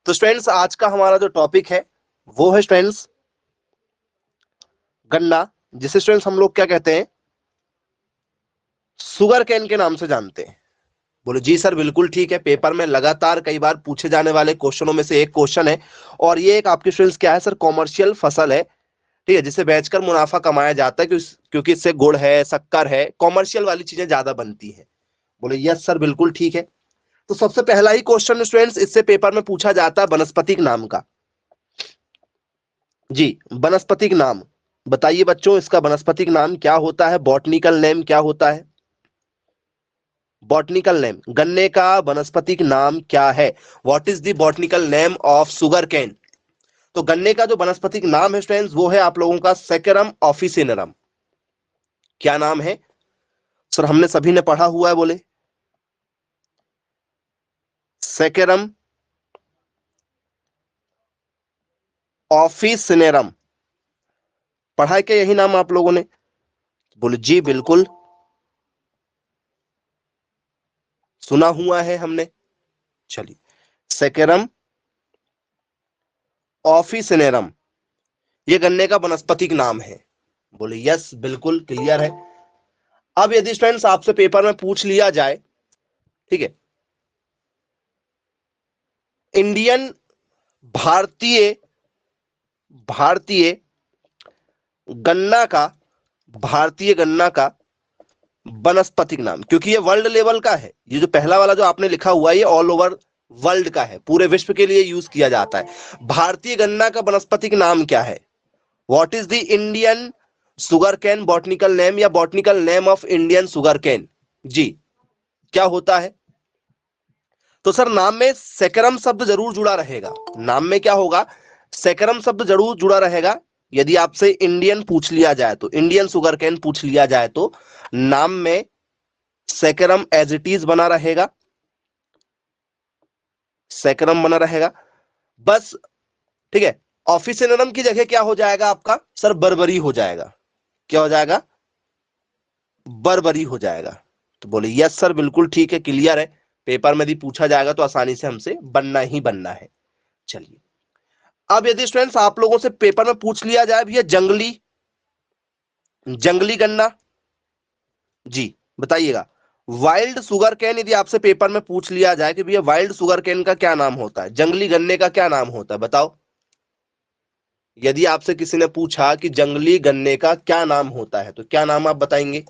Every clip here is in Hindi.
तो स्टूडेंट्स आज का हमारा जो टॉपिक है वो है स्टूडेंट्स गन्ना, जिसे स्टूडेंट्स हम लोग क्या कहते हैं, सुगर कैन के नाम से जानते हैं। बोले जी सर बिल्कुल ठीक है। पेपर में लगातार कई बार पूछे जाने वाले क्वेश्चनों में से एक क्वेश्चन है और ये एक आपके स्टूडेंट्स क्या है सर, कॉमर्शियल फसल है, ठीक है, जिसे बेचकर मुनाफा कमाया जाता है क्योंकि इससे गुड़ है, शक्कर है, कॉमर्शियल वाली चीजें ज्यादा बनती है। बोले यस सर बिल्कुल ठीक है। तो सबसे पहला ही क्वेश्चन स्टूडेंट्स इससे पेपर में पूछा जाता है वनस्पतिक नाम का। जी, वनस्पतिक नाम बताइए बच्चों, इसका वनस्पतिक नाम क्या होता है, बॉटनिकल नेम क्या होता है। बॉटनिकल नेम, गन्ने का वनस्पतिक नाम क्या है। What is the botanical name of sugar cane. तो गन्ने का जो वनस्पतिक नाम है स्टूडेंट्स वो है आप लोगों का सेकेरम ऑफिसिनेरम। क्या नाम है सर, हमने सभी ने पढ़ा हुआ है, बोले सेकेरम ऑफिसिनेरम। पढ़ा है क्या यही नाम आप लोगों ने। बोले जी बिल्कुल सुना हुआ है हमने। चलिए, सेकेरम ऑफिसिनेरम ये गन्ने का वनस्पतिक नाम है। बोले यस बिल्कुल क्लियर है। अब यदि स्टूडेंट्स आपसे पेपर में पूछ लिया जाए, ठीक है, इंडियन भारतीय भारतीय गन्ना का भारतीय गन्ना का वनस्पतिक नाम, क्योंकि ये वर्ल्ड लेवल का है, ये जो पहला वाला जो आपने लिखा हुआ है ये ऑल ओवर वर्ल्ड का है, पूरे विश्व के लिए यूज किया जाता है। भारतीय गन्ना का वनस्पतिक नाम क्या है। What is the Indian sugarcane botanical name या botanical name of Indian sugarcane. जी, क्या होता है। तो सर नाम में सेकरम शब्द जरूर जुड़ा रहेगा। नाम में क्या होगा, सेकरम शब्द जरूर जुड़ा रहेगा। यदि आपसे इंडियन पूछ लिया जाए तो, इंडियन सुगर कैन पूछ लिया जाए तो नाम में सेकरम एज इट इज बना रहेगा, सेकरम बना रहेगा बस, ठीक है। ऑफिसिनरम की जगह क्या हो जाएगा आपका सर, बर्बरी हो जाएगा। क्या हो जाएगा, बर्बरी हो जाएगा। तो बोले यस सर बिल्कुल ठीक है, क्लियर है। पेपर में यदि पूछा जाएगा तो आसानी से हमसे बनना ही बनना है। चलिए, अब यदि स्टूडेंट्स आप लोगों से पेपर में पूछ लिया जाए भैया जंगली जंगली गन्ना, जी बताइएगा। वाइल्ड सुगर कैन यदि आपसे पेपर में पूछ लिया जाए कि भैया वाइल्ड सुगर कैन का क्या नाम होता है, जंगली गन्ने का क्या नाम होता है, बताओ। यदि आपसे किसी ने पूछा कि जंगली गन्ने का क्या नाम होता है तो क्या नाम आप बताएंगे।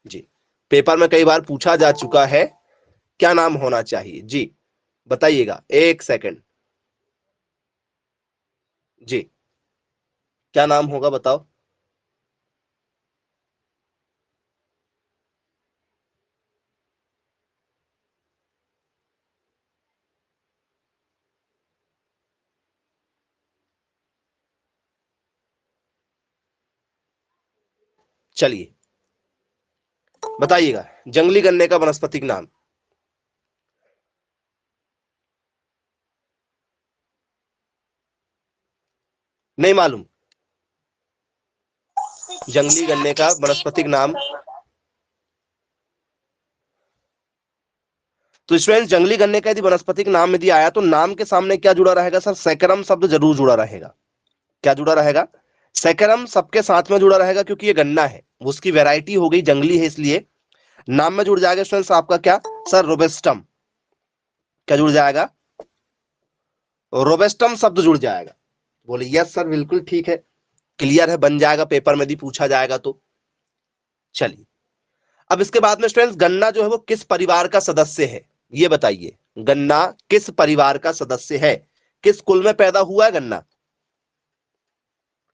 जी, पेपर में कई बार पूछा जा चुका है, क्या नाम होना चाहिए, जी बताइएगा, एक सेकंड। जी, क्या नाम होगा बताओ। चलिए बताइएगा, जंगली गन्ने का वनस्पतिक नाम। नहीं मालूम, जंगली गन्ने का वनस्पतिक नाम। तो स्टूडेंट जंगली गन्ने का यदि वनस्पतिक नाम यदि आया तो नाम के सामने क्या जुड़ा रहेगा सर, सैकरम शब्द जरूर जुड़ा रहेगा। क्या जुड़ा रहेगा, सैकरम सबके साथ में जुड़ा रहेगा, क्योंकि ये गन्ना है, उसकी वैरायटी हो गई, जंगली है, इसलिए नाम में जुड़ जाएगा स्टूडेंट्स आपका क्या सर, रोबेस्टम। क्या जुड़ जाएगा, रोबेस्टम शब्द जुड़ जाएगा। बोले यस सर बिल्कुल ठीक है, क्लियर है, बन जाएगा पेपर में यदि पूछा जाएगा तो। चलिए, अब इसके बाद में स्टूडेंट्स गन्ना जो है वो किस परिवार का सदस्य है, ये बताइए। गन्ना किस परिवार का सदस्य है, किस कुल में पैदा हुआ है गन्ना।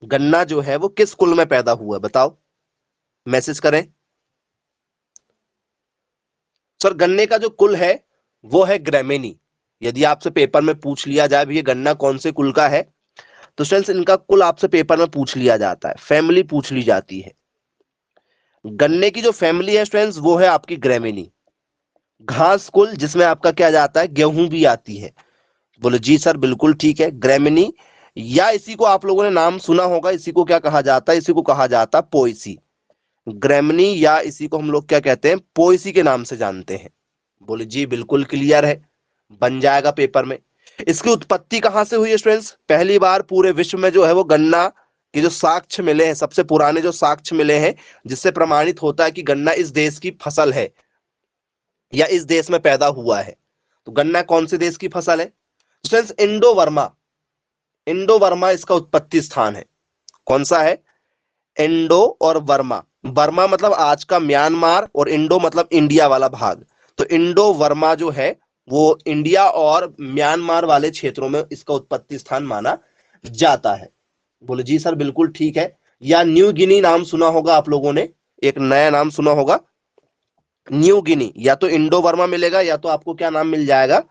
गन्ना जो है वो किस कुल में पैदा हुआ है बताओ, मैसेज करें। सर गन्ने का जो कुल है वो है ग्रेमिनी। यदि आपसे पेपर में पूछ लिया जाए भी ये गन्ना कौन से कुल का है, तो स्टूडेंट्स इनका कुल आपसे पेपर में पूछ लिया जाता है, फैमिली पूछ ली जाती है। गन्ने की जो फैमिली है स्टूडेंट्स वो है आपकी ग्रेमिनी। घास कुल जिसमें आपका क्या जाता है, गेहूं भी आती है। बोले जी सर बिल्कुल ठीक है, ग्रेमिनी, या इसी को आप लोगों ने नाम सुना होगा, इसी को क्या कहा जाता है, इसी को कहा जाता है पोएसी। ग्रेमिनी या इसी को हम लोग क्या कहते हैं, पोएसी के नाम से जानते हैं। बोले जी बिल्कुल क्लियर है, बन जाएगा पेपर में। इसकी उत्पत्ति कहां से हुई है स्टूडेंट्स? पहली बार पूरे विश्व में जो है वो गन्ना के जो साक्ष्य मिले हैं, सबसे पुराने जो साक्ष्य मिले हैं जिससे प्रमाणित होता है कि गन्ना इस देश की फसल है या इस देश में पैदा हुआ है। तो गन्ना कौन से देश की फसल है students? Indo Verma. Indo Verma इसका उत्पत्ति स्थान है। कौन सा है? इंडो और वर्मा। वर्मा मतलब आज का म्यांमार और इंडो मतलब इंडिया वाला भाग। तो इंडो वर्मा जो है वो इंडिया और म्यांमार वाले क्षेत्रों में इसका उत्पत्ति स्थान माना जाता है। बोले जी सर बिल्कुल ठीक है। या न्यू गिनी नाम सुना होगा आप लोगों ने, एक नया नाम सुना होगा न्यू गिनी। या तो इंडो वर्मा मिलेगा या तो आपको क्या नाम मिल जाएगा?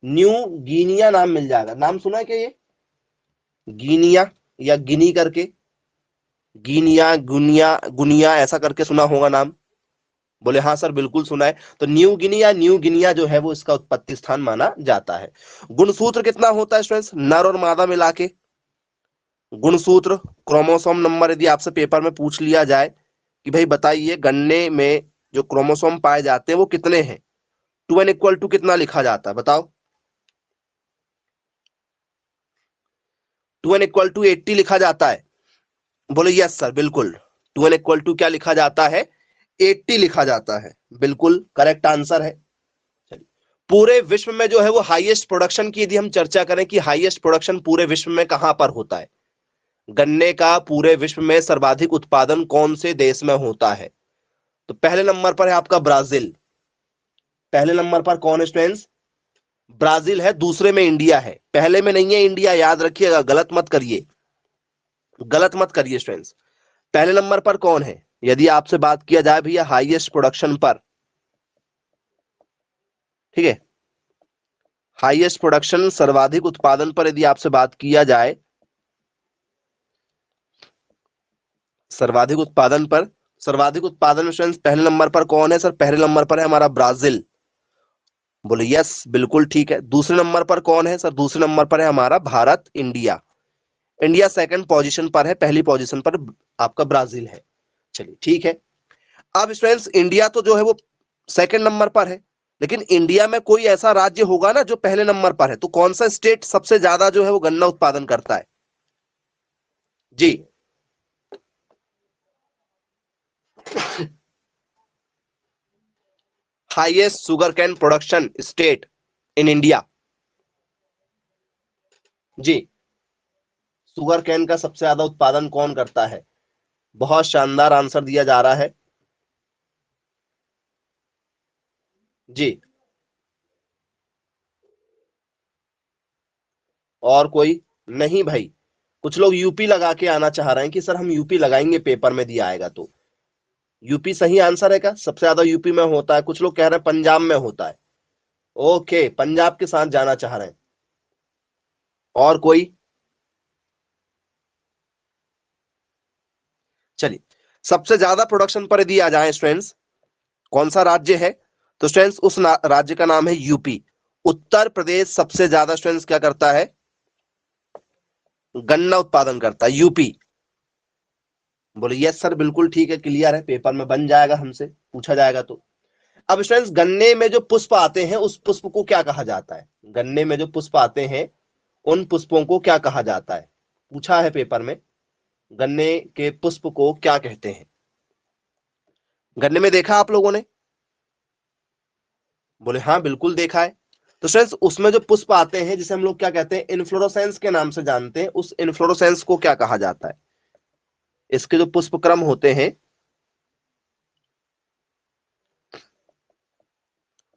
न्यू गिनिया नाम मिल जाएगा। नाम सुना है क्या ये? गिनिया या गिनी करके, गिनिया गुनिया गुनिया ऐसा करके सुना होगा नाम। बोले हाँ सर बिल्कुल सुना है। तो न्यू गिनी या न्यू गिनिया जो है वो इसका उत्पत्ति स्थान माना जाता है। गुणसूत्र कितना होता है स्टूडेंट्स नर और मादा मिला के? गुणसूत्र क्रोमोसोम नंबर यदि आपसे पेपर में पूछ लिया जाए कि भाई बताइए गन्ने में जो क्रोमोसोम पाए जाते हैं वो कितने हैं, 2n = कितना लिखा जाता है बताओ? 2n = 80 लिखा जाता है। बोले यस सर बिल्कुल 2n = क्या लिखा जाता है? 80 लिखा जाता है। बिल्कुल करेक्ट आंसर है। चलिए पूरे विश्व में जो है वो हाईएस्ट प्रोडक्शन की यदि हम चर्चा करें कि हाईएस्ट प्रोडक्शन पूरे विश्व में कहां पर होता है, गन्ने का पूरे विश्व में सर्वाधिक उत्पादन कौन से देश में होता है? तो पहले नंबर पर है आपका ब्राजील। पहले नंबर पर कौन है स्टूडेंट्स? ब्राजील है। दूसरे में इंडिया है। पहले में नहीं है इंडिया, याद रखिएगा, गलत मत करिए, गलत मत करिए स्टूडेंट्स। पहले नंबर पर कौन है यदि आपसे बात किया जाए भैया हाईएस्ट प्रोडक्शन पर? ठीक है, हाईएस्ट प्रोडक्शन सर्वाधिक उत्पादन पर यदि आपसे बात किया जाए, सर्वाधिक उत्पादन पर, सर्वाधिक उत्पादन स्टूडेंट्स पहले नंबर पर कौन है सर? पहले नंबर पर है हमारा ब्राजील। बोले यस बिल्कुल ठीक है। दूसरे नंबर पर कौन है सर? दूसरे नंबर पर है हमारा Bharat, India. India second position पर है, पहली पोजीशन पर आपका ब्राजील है। चलिए ठीक है। अब स्टूडेंट्स इंडिया तो जो है वो सेकंड नंबर पर है, लेकिन इंडिया में कोई ऐसा राज्य होगा ना जो पहले नंबर पर है। तो कौन सा स्टेट सबसे ज्यादा जो है वो गन्ना उत्पादन करता है? जी highest sugarcane production state in India. जी शुगर कैन का सबसे ज्यादा उत्पादन कौन करता है? बहुत शानदार आंसर दिया जा रहा है। जी और कोई? नहीं भाई, कुछ लोग यूपी लगा के आना चाह रहे हैं कि सर हम यूपी लगाएंगे पेपर में दिया आएगा। तो यूपी सही आंसर है क्या? सबसे ज्यादा यूपी में होता है। कुछ लोग कह रहे हैं पंजाब में होता है। ओके पंजाब के साथ जाना चाह रहे हैं। और कोई? चलिए सबसे ज्यादा प्रोडक्शन पर यदि आ जाए स्टूडेंट्स, कौन सा राज्य है? तो स्टूडेंट्स उस राज्य का नाम है यूपी। उत्तर प्रदेश सबसे ज्यादा स्टूडेंट्स क्या करता है? गन्ना उत्पादन करता है, यूपी। बोले यस सर बिल्कुल ठीक है, क्लियर है, पेपर में बन जाएगा, हमसे पूछा जाएगा। तो अब स्टूडेंट्स गन्ने में जो पुष्प आते हैं उस पुष्प को क्या कहा जाता है? गन्ने में जो पुष्प आते हैं उन पुष्पों को क्या कहा जाता है? पूछा है पेपर में, गन्ने के पुष्प को क्या कहते हैं? गन्ने में देखा आप लोगों ने? बोले हाँ बिल्कुल देखा है। तो फ्रेंड्स उसमें जो पुष्प आते हैं जिसे हम लोग क्या कहते हैं? इन्फ्लोरोसेंस के नाम से जानते हैं। उस इन्फ्लोरोसेंस को क्या कहा जाता है? इसके जो पुष्प क्रम होते हैं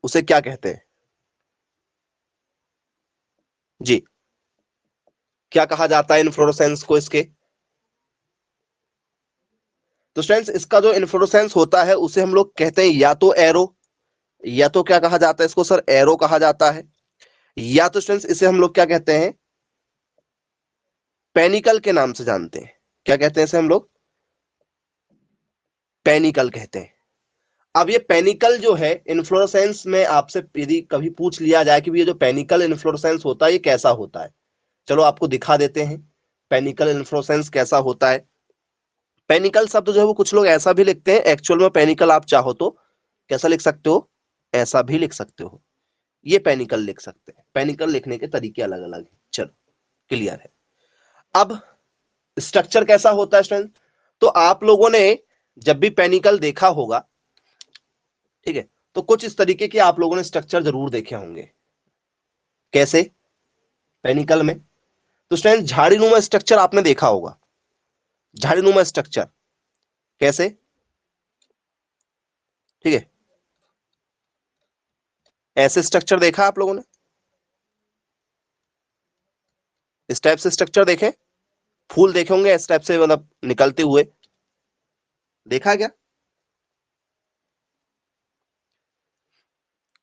उसे क्या कहते हैं? जी क्या कहा जाता है इन्फ्लोरोसेंस को इसके? तो फ्रेंड्स इसका जो इन्फ्लोरोसेंस होता है उसे हम लोग कहते हैं या तो एरो, या तो क्या कहा जाता है इसको सर? एरो कहा जाता है। या तो स्टूडेंट्स इसे हम लोग क्या कहते हैं? पेनिकल के नाम से जानते हैं। क्या कहते हैं इसे हम लोग? पेनिकल कहते हैं। अब ये पेनिकल जो है इन्फ्लोरेसेंस में आपसे यदि कभी पूछ लिया जाए कि ये जो पेनिकल इन्फ्लोरेसेंस होता है ये कैसा होता है, चलो आपको दिखा देते हैं पेनिकल इन्फ्लोरेसेंस कैसा होता है। पेनिकल शब्द जो है वो कुछ लोग ऐसा भी लिखते हैं, एक्चुअल में पेनिकल आप चाहो तो कैसा लिख सकते हो? ऐसा भी लिख सकते हो, ये पेनिकल लिख सकते हैं। पेनिकल लिखने के तरीके अलग अलग हैं। चलो क्लियर है। अब स्ट्रक्चर कैसा होता है स्टूडेंट, तो आप लोगों ने जब भी पेनिकल देखा होगा, ठीक है, तो कुछ इस तरीके के आप लोगों ने स्ट्रक्चर जरूर देखे होंगे। कैसे पेनिकल में, तो स्टूडेंट झाड़ीनुमा स्ट्रक्चर आपने देखा होगा। झाड़ीनुमा स्ट्रक्चर कैसे, ठीक है, ऐसे स्ट्रक्चर देखा आप लोगों ने, इस टाइप से स्ट्रक्चर देखे, फूल देखे होंगे इस टाइप से, मतलब निकलते हुए, देखा क्या,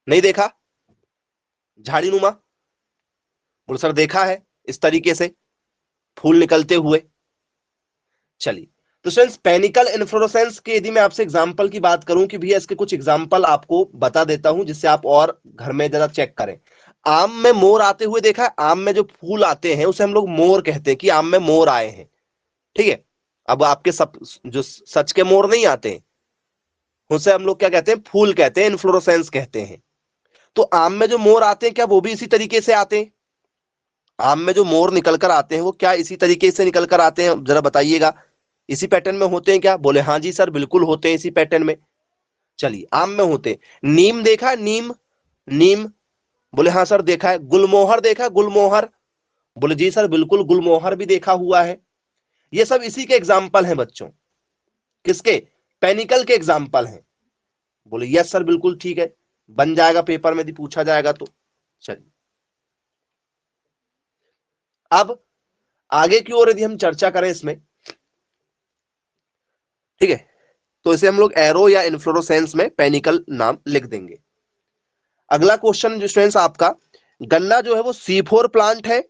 नहीं देखा? झाड़ीनुमा, बोलो सर देखा है इस तरीके से फूल निकलते हुए। चलिए, तो फ्रेंड्स पेनिकल इन्फ्लोरेसेंस के यदि मैं आपसे एग्जांपल की बात करूं कि भैया इसके कुछ एग्जांपल आपको बता देता हूं जिससे आप और घर में जरा चेक करें। आम में मोर आते हुए देखा है, आम में जो फूल आते हैं उसे हम लोग मोर कहते हैं कि आम में मोर आए हैं, ठीक है। अब आपके सब जो सच के मोर नहीं आते हैं उसे हम लोग क्या कहते हैं, फूल कहते हैं, इन्फ्लोरेसेंस कहते हैं। तो आम में जो मोर आते हैं क्या वो भी इसी तरीके से आते हैं? आम में जो मोर निकल कर आते हैं वो क्या इसी तरीके से निकल कर आते हैं, जरा बताइएगा, इसी पैटर्न में होते हैं क्या? बोले हाँ जी सर बिल्कुल होते हैं इसी पैटर्न में। चलिए आम में होते हैं। नीम देखा है, नीम, नीम, बोले हाँ सर देखा है। गुलमोहर देखा है, गुलमोहर, बोले जी सर बिल्कुल गुलमोहर भी देखा हुआ है। ये सब इसी के एग्जाम्पल हैं बच्चों, किसके, पेनिकल के एग्जाम्पल हैं। बोले यस सर बिल्कुल ठीक है, बन जाएगा पेपर में यदि पूछा जाएगा तो। चलिए अब आगे की ओर यदि हम चर्चा करें इसमें, ठीक है, तो इसे हम लोग एरो या इन्फ्लोरोसेंस में पेनिकल नाम लिख देंगे। अगला क्वेश्चन जो स्टूडेंट्स आपका, गन्ना जो है वो C4 प्लांट है?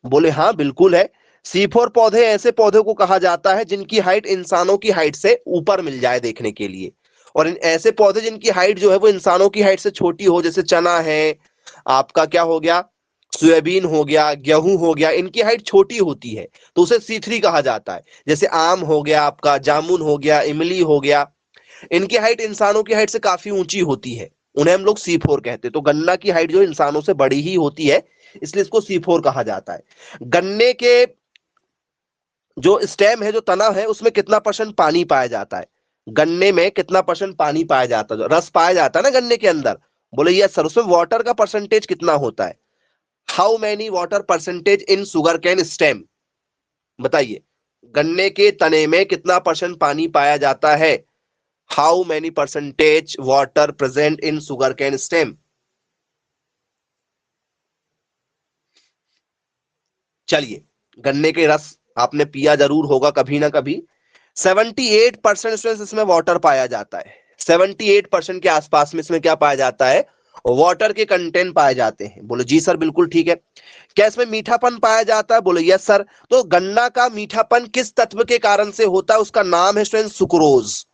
बोले हाँ बिल्कुल है। C4 पौधे ऐसे पौधे को कहा जाता है जिनकी हाइट इंसानों की हाइट से ऊपर मिल जाए देखने के लिए, और इन ऐसे पौधे जिनकी हाइट जो है वो इंसानों की हाइट से छोटी हो, जैसे चना है आपका, क्या हो गया, सोयाबीन हो गया, गेहूं हो गया, इनकी हाइट छोटी होती है तो उसे C3 कहा जाता है। जैसे आम हो गया आपका, जामुन हो गया, इमली हो गया, इनकी हाइट इंसानों की हाइट से काफी ऊंची होती है, उन्हें हम लोग C4 कहते हैं। तो गन्ना की हाइट जो इंसानों से बड़ी ही होती है, इसलिए इसको C4 कहा जाता है। गन्ने के जो स्टेम है, जो तना है, उसमें कितना परसेंट पानी पाया जाता है? गन्ने में कितना परसेंट पानी पाया जाता है, जो रस पाया जाता है ना गन्ने के अंदर, बोले ये सर उसमें वाटर का परसेंटेज कितना होता है? How many water percentage in sugar cane stem, बताइए, गन्ने के तने में कितना परसेंट पानी पाया जाता है? How many percentage water present in sugar cane stem? चलिए, गन्ने के रस आपने पिया जरूर होगा कभी ना कभी। 78% इसमें वाटर पाया जाता है। 78% के आसपास में इसमें क्या पाया जाता है? वाटर के कंटेंट पाए जाते हैं। बोले जी सर बिल्कुल ठीक है। क्या इसमें मीठापन पाया जाता है? बोले यस सर। तो गन्ना का मीठापन किस तत्व के कारण से होता है? उसका नाम है स्टूडेंट सुक्रोज।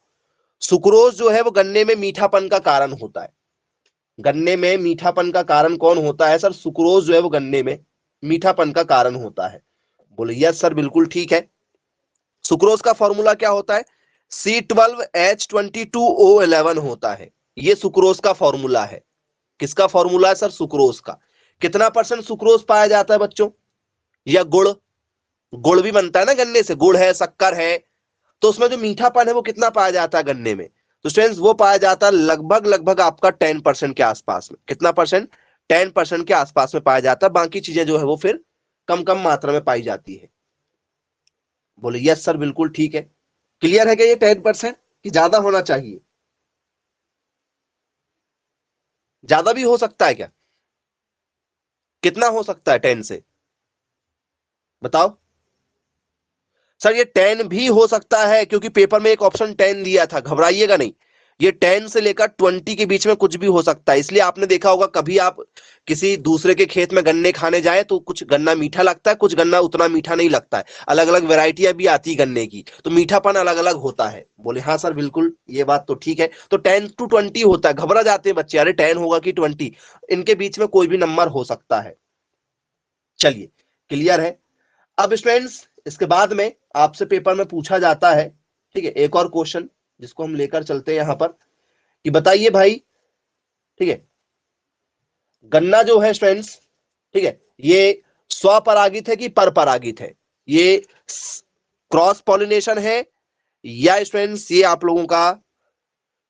सुक्रोज जो है वो गन्ने में मीठापन का कारण होता है। गन्ने में मीठापन का कारण कौन होता है? सर सुक्रोज जो है वो गन्ने में मीठापन का कारण होता है। बोले यस सर बिल्कुल ठीक है। सुक्रोज का फॉर्मूला क्या होता है? C12H22O11 होता है। ये सुक्रोज का फॉर्मूला है। किसका फॉर्मूला है सर? सुक्रोज का। कितना परसेंट सुक्रोज पाया जाता है बच्चों? या गुड़, गुड़ भी बनता है ना गन्ने से, गुड़ है, शक्कर है, तो उसमें जो मीठापन है वो कितना पाया जाता है गन्ने में? तो स्टूडेंट्स वो पाया जाता है लगभग लगभग आपका 10% के आसपास में। कितना परसेंट? 10% के आसपास में पाया जाता है। बाकी चीजें जो है वो फिर कम कम मात्रा में पाई जाती है। बोले यस सर बिल्कुल ठीक है। क्लियर है क्या ये 10% कि ज्यादा होना चाहिए? ज्यादा भी हो सकता है क्या? कितना हो सकता है 10 से, बताओ? सर ये 10 भी हो सकता है, क्योंकि पेपर में एक ऑप्शन 10 दिया था, घबराइएगा नहीं। ये 10 से लेकर 20 के बीच में कुछ भी हो सकता है। इसलिए आपने देखा होगा कभी आप किसी दूसरे के खेत में गन्ने खाने जाए तो कुछ गन्ना मीठा लगता है, कुछ गन्ना उतना मीठा नहीं लगता है। अलग अलग वेराइटियां भी आती है गन्ने की, तो मीठापन अलग अलग होता है। बोले हाँ सर बिल्कुल ये बात तो ठीक है। तो 10 to 20 होता है। घबरा जाते हैं बच्चे, अरे 10 होगा कि 20, इनके बीच में कोई भी नंबर हो सकता है। चलिए क्लियर है। अब स्टूडेंट्स इसके बाद में आपसे पेपर में पूछा जाता है, ठीक है, एक और क्वेश्चन जिसको हम लेकर चलते हैं यहां पर, कि बताइए भाई, ठीक है, गन्ना जो है स्टूडेंट्स, ठीक है, ये स्वपरागित है कि परपरागित है? ये क्रॉस पॉलिनेशन है या स्टूडेंट्स ये आप लोगों का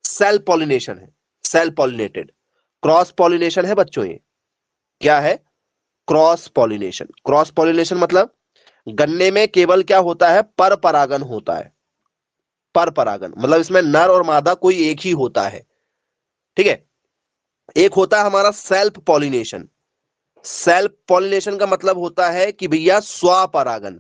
सेल्फ पॉलिनेशन है? सेल्फ पॉलिनेटेड, क्रॉस पॉलिनेशन है बच्चों। ये क्या है? Cross pollination. क्रॉस पॉलिनेशन मतलब गन्ने में केवल क्या होता है? पर परागन होता है। पर परागन मतलब इसमें नर और मादा कोई एक ही होता है। ठीक है, एक होता है हमारा सेल्फ पॉलिनेशन। सेल्फ पॉलिनेशन का मतलब होता है कि भैया स्वपरागन।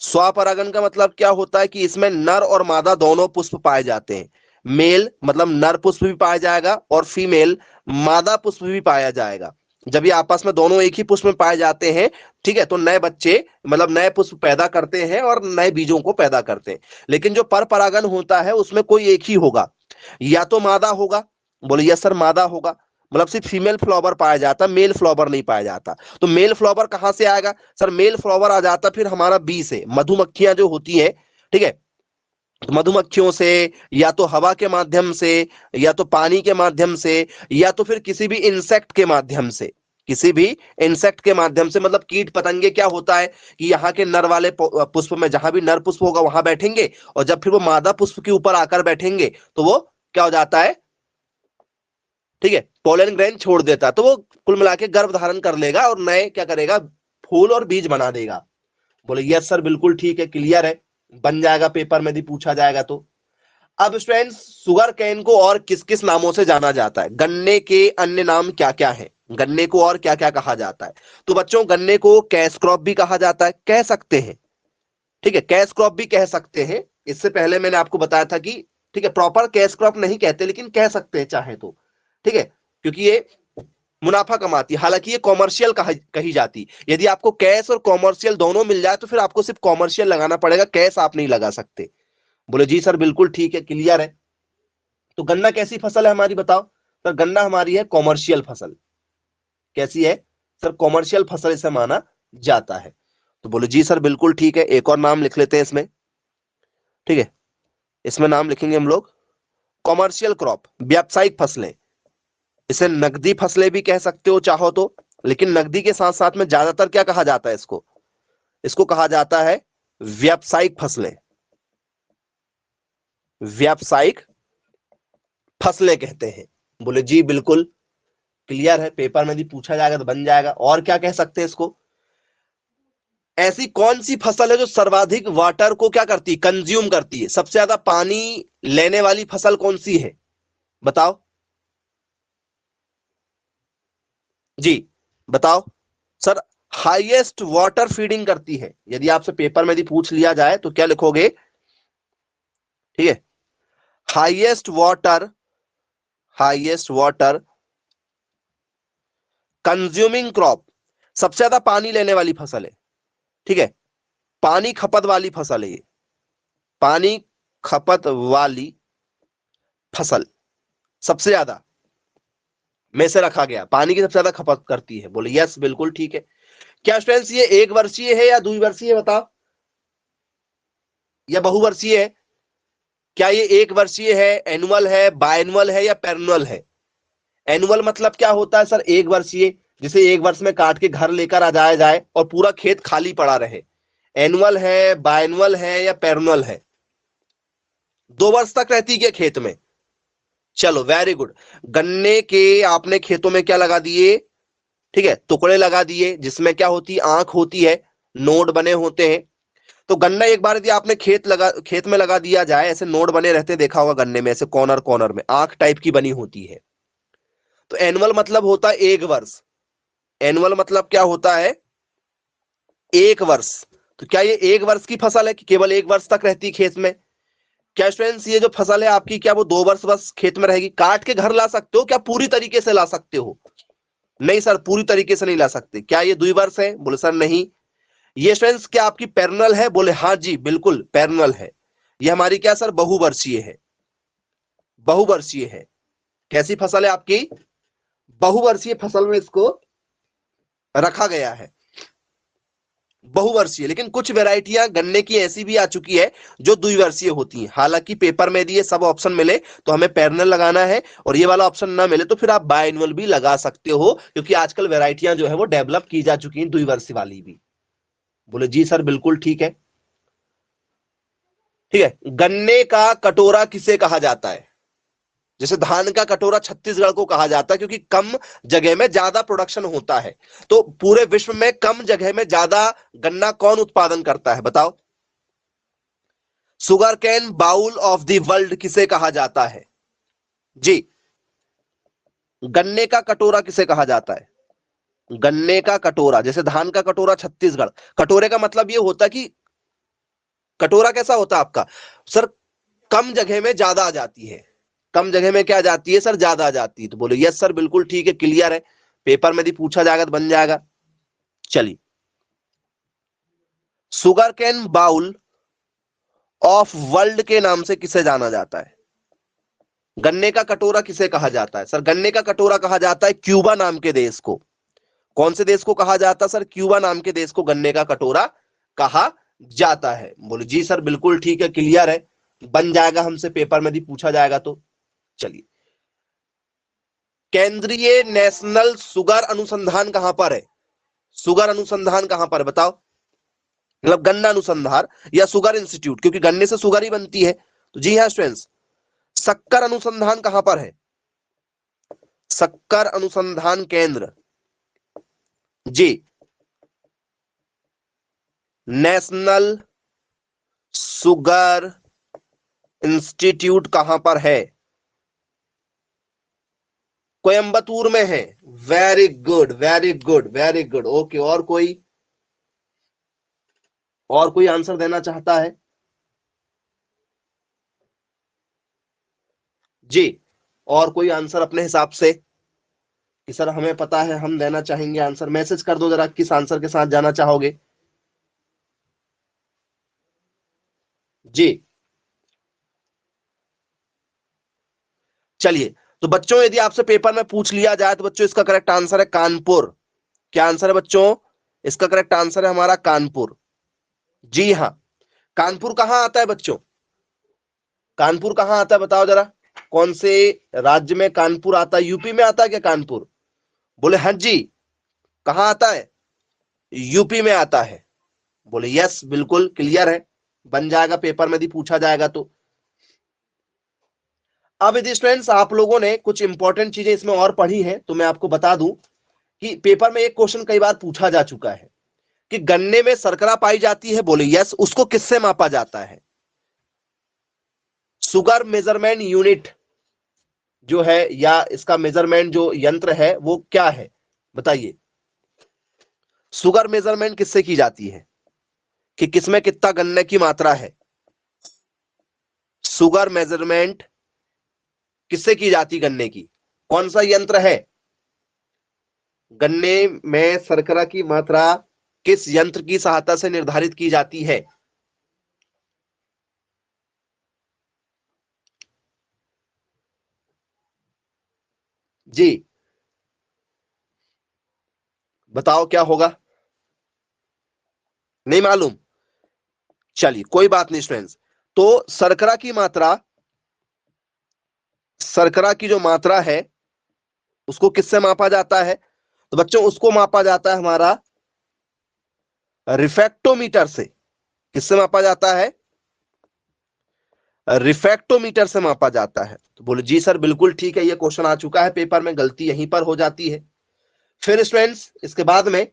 स्वपरागन का मतलब क्या होता है कि इसमें नर और मादा दोनों पुष्प पाए जाते हैं। मेल मतलब नर पुष्प भी पाया जाएगा और फीमेल मादा पुष्प भी पाया जाएगा। जब ये आपस में दोनों एक ही पुष्प में पाए जाते हैं, ठीक है, तो नए बच्चे मतलब नए पुष्प पैदा करते हैं और नए बीजों को पैदा करते हैं। लेकिन जो पर परागन होता है उसमें कोई एक ही होगा, या तो मादा होगा, बोले यस सर मादा होगा, मतलब सिर्फ फीमेल फ्लावर पाया जाता, मेल फ्लावर नहीं पाया जाता। तो मेल फ्लावर कहां से आएगा सर? मेल फ्लावर आ जाता फिर हमारा बी से, मधुमक्खियां जो होती हैं, ठीक है, तो मधुमक्खियों से, या तो हवा के माध्यम से, या तो पानी के माध्यम से, या तो फिर किसी भी इंसेक्ट के माध्यम से। किसी भी इंसेक्ट के माध्यम से मतलब कीट पतंगे, क्या होता है कि यहाँ के नर वाले पुष्प में जहां भी नर पुष्प होगा वहां बैठेंगे, और जब फिर वो मादा पुष्प के ऊपर आकर बैठेंगे तो वो क्या हो जाता है? ठीक है, पोलन ग्रैंड छोड़ देता है, तो वो कुल मिला के गर्भ धारण कर लेगा और नए क्या करेगा? फूल और बीज बना देगा। बोले यस सर बिल्कुल ठीक है, क्लियर है, बन जाएगा पेपर में भी पूछा जाएगा तो। अब स्टूडेंट्स, सुगर कैन को और किस किस नामों से जाना जाता है? गन्ने के अन्य नाम क्या क्या है? गन्ने को और क्या क्या कहा जाता है? तो बच्चों, गन्ने को कैश क्रॉप भी कहा जाता है, कह सकते हैं। ठीक है, कैश क्रॉप भी कह सकते हैं। इससे पहले मैंने आपको बताया था कि ठीक है, प्रॉपर कैश क्रॉप नहीं कहते लेकिन कह सकते हैं चाहे तो। ठीक है, क्योंकि ये मुनाफा कमाती है, हालांकि ये कॉमर्शियल कही जाती। यदि आपको कैश और कॉमर्शियल दोनों मिल जाए तो फिर आपको सिर्फ कॉमर्शियल लगाना पड़ेगा, कैश आप नहीं लगा सकते। बोले जी सर बिल्कुल ठीक है, क्लियर है। तो गन्ना कैसी फसल है हमारी, बताओ सर? गन्ना हमारी है कॉमर्शियल फसल। कैसी है सर? कॉमर्शियल फसल इसे माना जाता है। तो बोले जी सर बिल्कुल ठीक है, एक और नाम लिख लेते हैं इसमें। ठीक है, इसमें नाम लिखेंगे हम लोग कॉमर्शियल क्रॉप, व्यावसायिक फसलें। इसे नकदी फसलें भी कह सकते हो चाहो तो, लेकिन नकदी के साथ साथ में ज्यादातर क्या कहा जाता है इसको? इसको कहा जाता है व्यावसायिक फसलें। व्यावसायिक फसलें कहते हैं। बोले जी बिल्कुल क्लियर है, पेपर में भी पूछा जाएगा तो बन जाएगा। और क्या कह सकते हैं इसको? ऐसी कौन सी फसल है जो सर्वाधिक वाटर को क्या करती है? कंज्यूम करती है। सबसे ज्यादा पानी लेने वाली फसल कौन सी है? बताओ जी, बताओ सर। हाईएस्ट वाटर फीडिंग करती है। यदि आपसे पेपर में भी पूछ लिया जाए तो क्या लिखोगे? ठीक है, highest water, highest water consuming crop, सबसे ज्यादा पानी लेने वाली फसल है। ठीक है, पानी खपत वाली फसल है ये, पानी खपत वाली फसल सबसे ज्यादा में से रखा गया, पानी की सबसे ज्यादा खपत करती है। बोले यस बिल्कुल ठीक है। क्या स्टूडेंट्स ये एक वर्षीय है या द्विवर्षीय है, बताओ? या बहुवर्षीय है? क्या ये एक वर्षीय है, एनुअल है, बायनुअल है या पेरनुअल है? एनुअल मतलब क्या होता है सर? एक वर्षीय, जिसे एक वर्ष में काट के घर लेकर आ जाया जाए और पूरा खेत खाली पड़ा रहे। एनुअल है, बायनुअल है या पेरनुअल है? 2 वर्ष तक रहती है खेत में। चलो वेरी गुड। गन्ने के आपने खेतों में क्या लगा दिए? ठीक है, टुकड़े लगा दिए जिसमें क्या होती है? आंख होती है, नोड बने होते हैं। तो गन्ना एक बार यदि आपने खेत में लगा दिया जाए, ऐसे नोड बने रहते, देखा होगा गन्ने में ऐसे कॉर्नर कॉर्नर में आंख टाइप की बनी होती है। तो एनुअल मतलब होता है 1 वर्ष। एनुअल मतलब क्या होता है? 1 वर्ष। तो क्या ये 1 वर्ष की फसल है कि केवल 1 वर्ष तक रहती है खेत में? क्या स्टूडेंट्स ये जो फसल है आपकी, क्या वो 2 वर्ष बस खेत में रहेगी? काट के घर ला सकते हो क्या? पूरी तरीके से ला सकते हो? नहीं सर, पूरी तरीके से नहीं ला सकते। क्या ये 2 वर्ष है? बोले सर नहीं। ये स्टूडेंट्स क्या आपकी पैरेलल है? बोले हाँ जी बिल्कुल पैरेलल है। ये हमारी क्या सर? बहुवर्षीय है। बहुवर्षीय है। कैसी फसल है आपकी? बहुवर्षीय फसल में इसको रखा गया है। बहुवर्षीय, लेकिन कुछ वेराइटियां गन्ने की ऐसी भी आ चुकी है जो द्विवर्षीय होती हैं। हालांकि पेपर में यदि ये सब ऑप्शन मिले तो हमें पैरेलल लगाना है, और ये वाला ऑप्शन ना मिले तो फिर आप बायएनुअल भी लगा सकते हो, क्योंकि आजकल वेराइटियां जो है वो डेवलप की जा चुकी हैं द्विवर्षीय वाली भी। बोले जी सर बिल्कुल ठीक है। ठीक है, गन्ने का कटोरा किसे कहा जाता है? जैसे धान का कटोरा छत्तीसगढ़ को कहा जाता है क्योंकि कम जगह में ज्यादा प्रोडक्शन होता है। तो पूरे विश्व में कम जगह में ज्यादा गन्ना कौन उत्पादन करता है बताओ? Sugar cane bowl of the world किसे कहा जाता है? जी, गन्ने का कटोरा किसे कहा जाता है? गन्ने का कटोरा, जैसे धान का कटोरा छत्तीसगढ़, कटोरे का मतलब यह होता है कि कटोरा कैसा होता है आपका सर? कम जगह में ज्यादा आ जाती है। कम जगह में क्या आ जाती है सर? ज्यादा आ जाती है। तो बोलो यस सर बिल्कुल ठीक है, क्लियर है। पेपर में भी पूछा जाएगा तो बन जाएगा। चलिए, sugar cane bowl of world के नाम से किसे जाना जाता है? गन्ने का कटोरा किसे कहा जाता है सर? गन्ने का कटोरा कहा जाता है क्यूबा नाम के देश को। कौन से देश को कहा जाता है सर? क्यूबा नाम के देश को गन्ने का कटोरा कहा जाता है। बोलो जी सर बिल्कुल ठीक है, क्लियर है, बन जाएगा, हमसे पेपर में भी पूछा जाएगा तो। चलिए, केंद्रीय नेशनल शुगर अनुसंधान कहां पर है? शुगर अनुसंधान कहां पर है बताओ? मतलब गन्ना अनुसंधान या शुगर इंस्टीट्यूट, क्योंकि गन्ने से शुगर ही बनती है। तो जी हाँ स्टूडेंट्स, शक्कर अनुसंधान कहां पर है? शक्कर अनुसंधान केंद्र, जी, नेशनल शुगर इंस्टीट्यूट कहां पर है? कोयंबतूर में है। Very good very good very good. Okay, और कोई आंसर देना चाहता है? जी, और कोई आंसर अपने हिसाब से कि सर हमें पता है, हम देना चाहेंगे आंसर? मैसेज कर दो जरा, किस आंसर के साथ जाना चाहोगे। जी, चलिए, तो बच्चों यदि आपसे पेपर में पूछ लिया जाए तो बच्चों इसका करेक्ट आंसर है कानपुर। क्या आंसर है बच्चों? इसका करेक्ट आंसर है हमारा कानपुर। जी हाँ। कानपुर कहां आता है बच्चों? कानपुर कहां आता है बताओ जरा? कौन से राज्य में कानपुर आता है? यूपी में आता है क्या कानपुर? बोले हाँ जी। कहां आता है? यूपी में आता है। बोले यस बिल्कुल क्लियर है, बन जाएगा, पेपर में भी पूछा जाएगा तो। अब यदि स्टूडेंट्स आप लोगों ने कुछ इंपॉर्टेंट चीजें इसमें और पढ़ी हैं तो मैं आपको बता दूं कि पेपर में एक क्वेश्चन कई बार पूछा जा चुका है कि गन्ने में शर्करा पाई जाती है। बोले यस, उसको किससे मापा जाता है? शुगर मेजरमेंट यूनिट जो है, या इसका मेजरमेंट जो यंत्र है वो क्या है बताइए? शुगर मेजरमेंट किससे की जाती है कि किसमें कितना गन्ने की मात्रा है? शुगर मेजरमेंट किससे की जाती गन्ने की? कौन सा यंत्र है? गन्ने में शर्करा की मात्रा किस यंत्र की सहायता से निर्धारित की जाती है? जी, बताओ क्या होगा? नहीं मालूम? चलिए कोई बात नहीं स्टूडेंट्स। तो शर्करा की जो मात्रा है उसको किससे मापा जाता है? तो बच्चों उसको मापा जाता है हमारा रिफैक्टोमीटर से। किससे मापा जाता है? रिफैक्टोमीटर से मापा जाता है। तो बोले जी सर बिल्कुल ठीक है, ये क्वेश्चन आ चुका है पेपर में, गलती यहीं पर हो जाती है। फिर स्टूडेंट्स इसके बाद में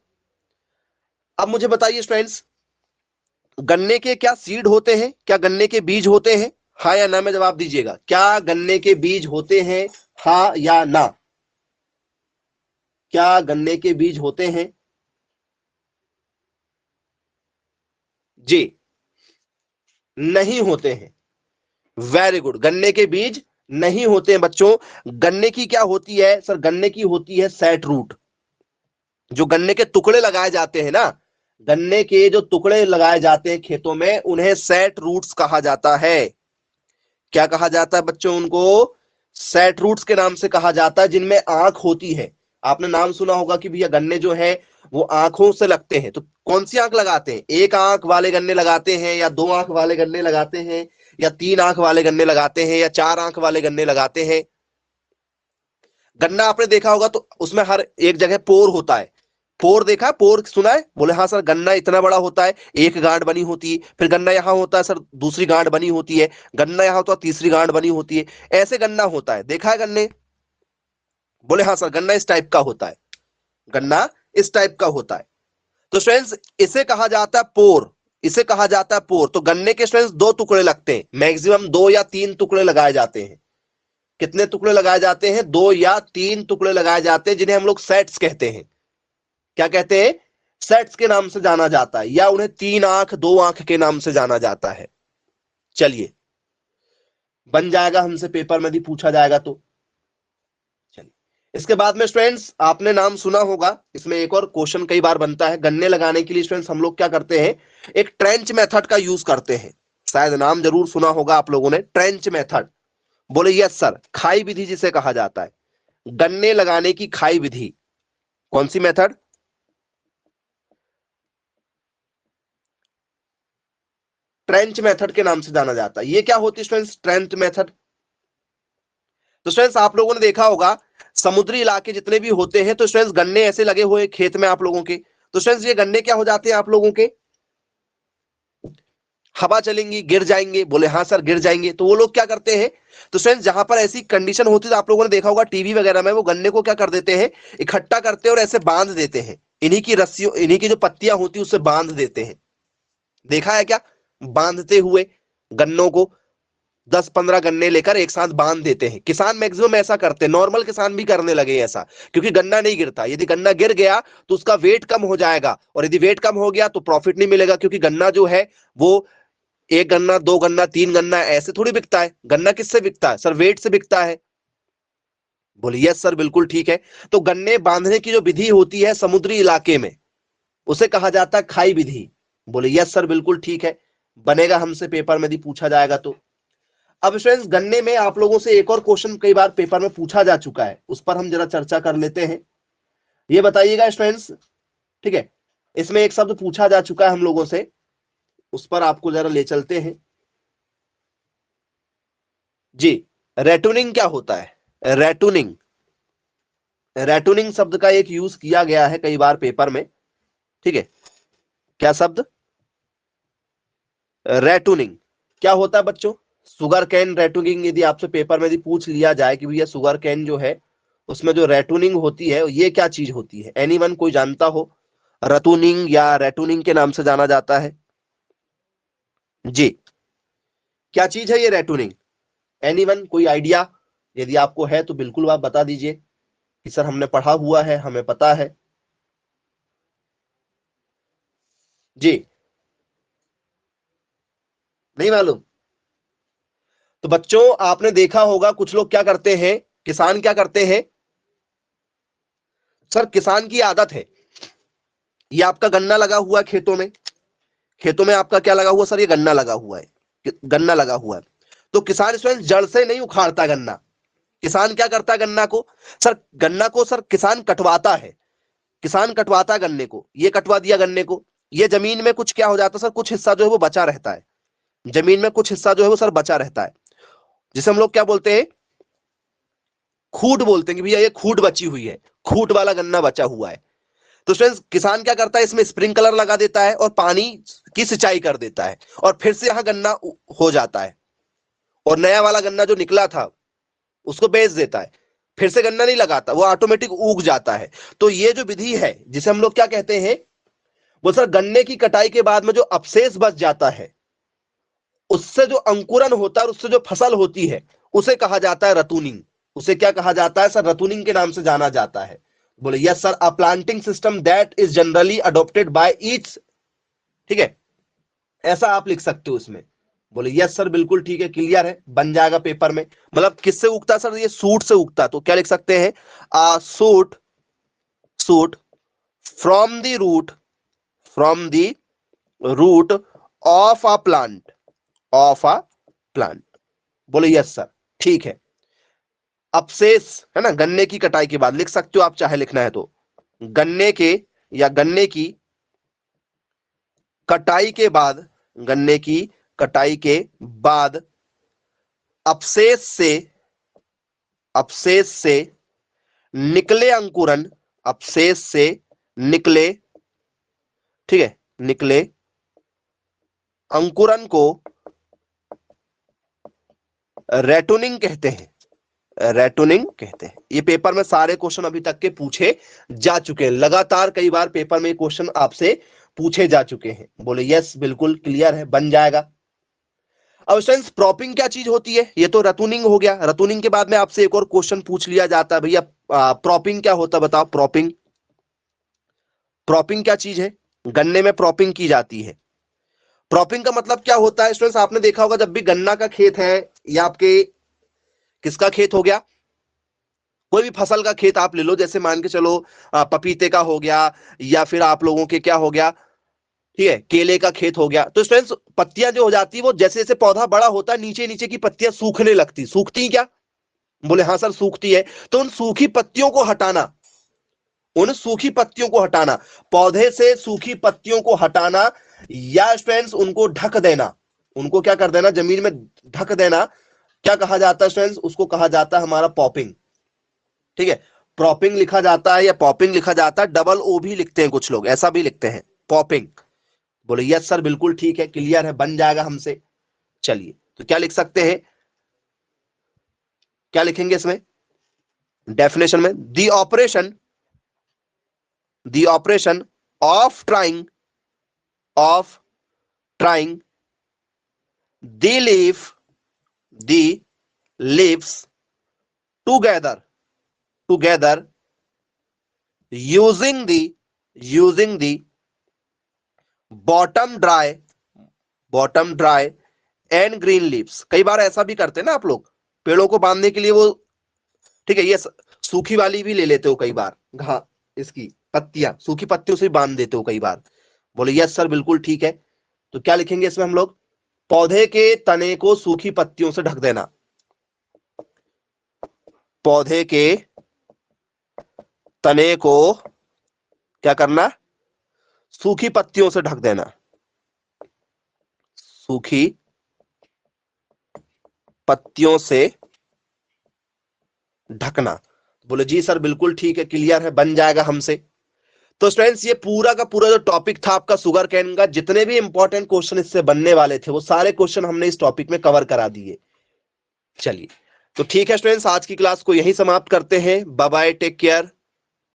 अब मुझे बताइए स्टूडेंट्स, गन्ने के क्या सीड होते हैं? क्या गन्ने के बीज होते हैं? हाँ या ना में जवाब दीजिएगा। क्या गन्ने के बीज होते हैं? हाँ या ना? क्या गन्ने के बीज होते हैं? जी, नहीं होते हैं। वेरी गुड, गन्ने के बीज नहीं होते हैं बच्चों। गन्ने की क्या होती है सर? गन्ने की होती है सेट रूट। जो गन्ने के टुकड़े लगाए जाते हैं ना, गन्ने के जो टुकड़े लगाए जाते हैं खेतों में, उन्हें सेट रूट्स कहा जाता है। क्या कहा जाता है बच्चों उनको? सेट रूट्स के नाम से कहा जाता है, जिनमें आंख होती है। आपने नाम सुना होगा कि भैया गन्ने जो है वो आंखों से लगते हैं, तो कौन सी आंख लगाते हैं? एक आंख वाले गन्ने लगाते हैं, या दो आंख वाले गन्ने लगाते हैं, या तीन आंख वाले गन्ने लगाते हैं, या चार आंख वाले गन्ने लगाते हैं? गन्ना आपने देखा होगा तो उसमें हर एक जगह पोर होता है। पोर देखा है? पोर सुना है? बोले हाँ सर, गन्ना इतना बड़ा होता है, एक गांठ बनी होती है, फिर गन्ना यहाँ होता है सर, दूसरी गांठ बनी होती है, गन्ना यहाँ होता है, तीसरी गांठ बनी होती है, ऐसे गन्ना होता है। देखा है गन्ने? बोले हाँ सर, गन्ना इस टाइप का होता है, गन्ना इस टाइप का होता है। तो स्टूडेंट्स इसे कहा जाता है पोर, इसे कहा जाता है पोर। तो गन्ने के स्टूडेंट्स दो टुकड़े लगते हैं, मैक्सिमम दो या तीन टुकड़े लगाए जाते हैं। कितने टुकड़े लगाए जाते हैं? दो या तीन टुकड़े लगाए जाते हैं, जिन्हें हम लोग सेट्स कहते हैं। क्या कहते हैं? सेट्स के नाम से जाना जाता है, या उन्हें तीन आंख दो आंख के नाम से जाना जाता है। चलिए, बन जाएगा हमसे पेपर में भी पूछा जाएगा तो। चलिए, इसके बाद में स्टूडेंट्स आपने नाम सुना होगा, इसमें एक और क्वेश्चन कई बार बनता है। गन्ने लगाने के लिए स्टूडेंट्स हम लोग क्या करते हैं? एक ट्रेंच मेथड का यूज करते हैं। शायद नाम जरूर सुना होगा आप लोगों ने, ट्रेंच मेथड। बोले यस सर, खाई विधि जिसे कहा जाता है, गन्ने लगाने की खाई विधि। कौन सी मेथड? ट्रेंच मेथड के नाम से जाना जाता है। ये क्या होती है स्टूडेंट्स, ट्रेंच मेथड? तो स्टूडेंट्स आप लोगों ने देखा होगा, समुद्री इलाके जितने भी होते हैं, तो स्टूडेंट्स गन्ने ऐसे लगे हुए खेत में आप लोगों के, तो स्टूडेंट्स ये गन्ने क्या हो जाते हैं आप लोगों के? हवा चलेंगी गिर जाएंगे। बोले हाँ सर, गिर जाएंगे। तो वो लोग क्या करते हैं? तो फ्रेंड्स जहां पर ऐसी कंडीशन होती है, तो आप लोगों ने देखा होगा टीवी वगैरह में, वो गन्ने को क्या कर देते हैं? इकट्ठा करते हैं और ऐसे बांध देते हैं, इन्हीं की रस्सियों, इन्हीं की जो पत्तियां होती है उससे बांध देते हैं। देखा है क्या? बांधते हुए गन्नों को 10-15 गन्ने लेकर एक साथ बांध देते हैं। किसान मैक्सिमम ऐसा करते हैं, नॉर्मल किसान भी करने लगे ऐसा, क्योंकि गन्ना नहीं गिरता। यदि गन्ना गिर गया तो उसका वेट कम हो जाएगा, और यदि वेट कम हो गया तो प्रॉफिट नहीं मिलेगा, क्योंकि गन्ना जो है वो एक गन्ना, दो गन्ना, तीन गन्ना ऐसे थोड़ी बिकता है। गन्ना किससे बिकता है सर? वेट से बिकता है। बोले यस सर, बिल्कुल ठीक है। तो गन्ने बांधने की जो विधि होती है समुद्री इलाके में, उसे कहा जाता है खाई विधि। बोले यस सर, बिल्कुल ठीक है, बनेगा हमसे पेपर में भी पूछा जाएगा तो। अब स्टूडेंट्स गन्ने में आप लोगों से एक और क्वेश्चन कई बार पेपर में पूछा जा चुका है, उस पर हम जरा चर्चा कर लेते हैं। ये बताइएगा स्टूडेंट्स, ठीक है, इसमें एक शब्द पूछा जा चुका है हम लोगों से, उस पर आपको जरा ले चलते हैं जी। रेटूनिंग क्या होता है? रेटूनिंग, रेटूनिंग शब्द का एक यूज किया गया है कई बार पेपर में, ठीक है। क्या शब्द? रेटूनिंग। क्या होता है बच्चों? Sugarcane ratooning. यदि आपसे पेपर में यदि पूछ लिया जाए कि भैया सुगर कैन जो है उसमें जो रेटूनिंग होती है ये क्या चीज होती है? एनीवन कोई जानता हो? रतूनिंग या रेटूनिंग के नाम से जाना जाता है जी। क्या चीज है ये रेटूनिंग? एनीवन कोई आइडिया? यदि आपको है तो बिल्कुल आप बता दीजिए कि सर हमने पढ़ा हुआ है, हमें पता है जी। नहीं मालूम? तो बच्चों आपने देखा होगा कुछ लोग क्या करते हैं, किसान क्या करते हैं सर? किसान की आदत है, ये आपका गन्ना लगा हुआ है खेतों में, खेतों में आपका क्या लगा हुआ सर? ये गन्ना लगा हुआ है, गन्ना लगा हुआ है। तो किसान स्वयं जड़ से नहीं उखाड़ता गन्ना। किसान क्या करता है गन्ना को? सर गन्ना को सर किसान कटवाता है, किसान कटवाता है गन्ने को, ये कटवा दिया गन्ने को, ये जमीन में कुछ क्या हो जाता है सर, कुछ हिस्सा जो है वो बचा रहता है, जमीन में कुछ हिस्सा जो है वो सर बचा रहता है, जिसे हम लोग क्या बोलते हैं? खूट बोलते हैं कि भैया ये खूट बची हुई है, खूट वाला गन्ना बचा हुआ है। तो स्टूडेंट्स किसान क्या करता है, इसमें स्प्रिंकलर लगा देता है और पानी की सिंचाई कर देता है, और फिर से यहां गन्ना हो जाता है, और नया वाला गन्ना जो निकला था उसको बेच देता है। फिर से गन्ना नहीं लगाता, वो ऑटोमेटिक उग जाता है। तो ये जो विधि है जिसे हम लोग क्या कहते हैं, वो सर गन्ने की कटाई के बाद में जो अवशेष बच जाता है, उससे जो अंकुरन होता है और उससे जो फसल होती है, उसे कहा जाता है रतूनिंग। उसे क्या कहा जाता है सर? रतूनिंग के नाम से जाना जाता है। बोले yes sir, a planting system that is generally adopted by each, ठीक है, ऐसा आप लिख सकते हो इसमें। बोले यस सर, बिल्कुल ठीक है, क्लियर है, बन जाएगा पेपर में। मतलब किससे उगता है सर? ये सूट से उगता है, तो क्या लिख सकते हैं? Ah shoot, shoot from the root, from the root of a plant, of a plant. बोले यस सर, ठीक है। अपशेष है ना, गन्ने की कटाई के बाद लिख सकते हो आप, चाहे लिखना है तो। गन्ने के या गन्ने की कटाई के बाद, गन्ने की कटाई के बाद अपशेष से, अपशेष से निकले अंकुरन, अपशेष से निकले, ठीक है, निकले अंकुरन को रेटूनिंग कहते हैं, रेटूनिंग कहते हैं। ये पेपर में सारे क्वेश्चन अभी तक के पूछे जा चुके हैं, लगातार कई बार पेपर में क्वेश्चन आपसे पूछे जा चुके हैं। बोले यस, बिल्कुल क्लियर है, बन जाएगा। अब स्टूडेंट्स प्रॉपिंग क्या चीज होती है, ये तो रतूनिंग हो गया। रतूनिंग के बाद में आपसे एक और क्वेश्चन पूछ लिया जाता है, भैया प्रॉपिंग क्या होता है, बताओ। प्रॉपिंग, प्रॉपिंग क्या चीज है, गन्ने में प्रॉपिंग की जाती है। प्रॉपिंग का मतलब क्या होता है स्टूडेंट्स, आपने देखा होगा जब भी गन्ना का खेत है या आपके किसका खेत हो गया, कोई भी फसल का खेत आप ले लो, जैसे मान के चलो पपीते का हो गया, या फिर आप लोगों के क्या हो गया, ठीक है, केले का खेत हो गया। तो स्टूडेंट्स पत्तियां जो हो जाती है वो जैसे जैसे पौधा बड़ा होता है, नीचे नीचे की पत्तियां सूखने लगती, सूखती क्या, बोले हाँ सर सूखती है। तो उन सूखी पत्तियों को हटाना, उन सूखी पत्तियों को हटाना, पौधे से सूखी पत्तियों को हटाना, या स्टूडेंट्स उनको ढक देना, उनको क्या कर देना, जमीन में ढक देना, क्या कहा जाता है स्टूडेंट्स, उसको कहा जाता है हमारा पॉपिंग। ठीक है, प्रॉपिंग लिखा जाता है या पॉपिंग लिखा जाता है, डबल ओ भी लिखते हैं कुछ लोग, ऐसा भी लिखते हैं पॉपिंग। बोले यस सर बिल्कुल ठीक है, क्लियर है, बन जाएगा हमसे। चलिए तो क्या लिख सकते हैं, क्या लिखेंगे इसमें डेफिनेशन में, the operation of trying, of trying the leaves together, together using the bottom dry and green leaves। कई बार ऐसा भी करते हैं ना आप लोग, पेड़ों को बांधने के लिए वो, ठीक है, ये सूखी वाली भी ले लेते हो कई बार, घा इसकी पत्तियां, सूखी पत्तियों से बांध देते हो कई बार। बोले यस सर बिल्कुल ठीक है। तो क्या लिखेंगे इसमें हम लोग, पौधे के तने को सूखी पत्तियों से ढक देना, पौधे के तने को क्या करना, सूखी पत्तियों से ढक देना, सूखी पत्तियों से ढकना। बोले जी सर बिल्कुल ठीक है, क्लियर है, बन जाएगा हमसे। तो स्टूडेंट्स ये पूरा का पूरा जो टॉपिक था आपका शुगर कैन का, जितने भी इंपॉर्टेंट क्वेश्चन इससे बनने वाले थे वो सारे क्वेश्चन हमने इस टॉपिक में कवर करा दिए। चलिए तो ठीक है स्टूडेंट्स, आज की क्लास को यहीं समाप्त करते हैं। Bye bye, take care.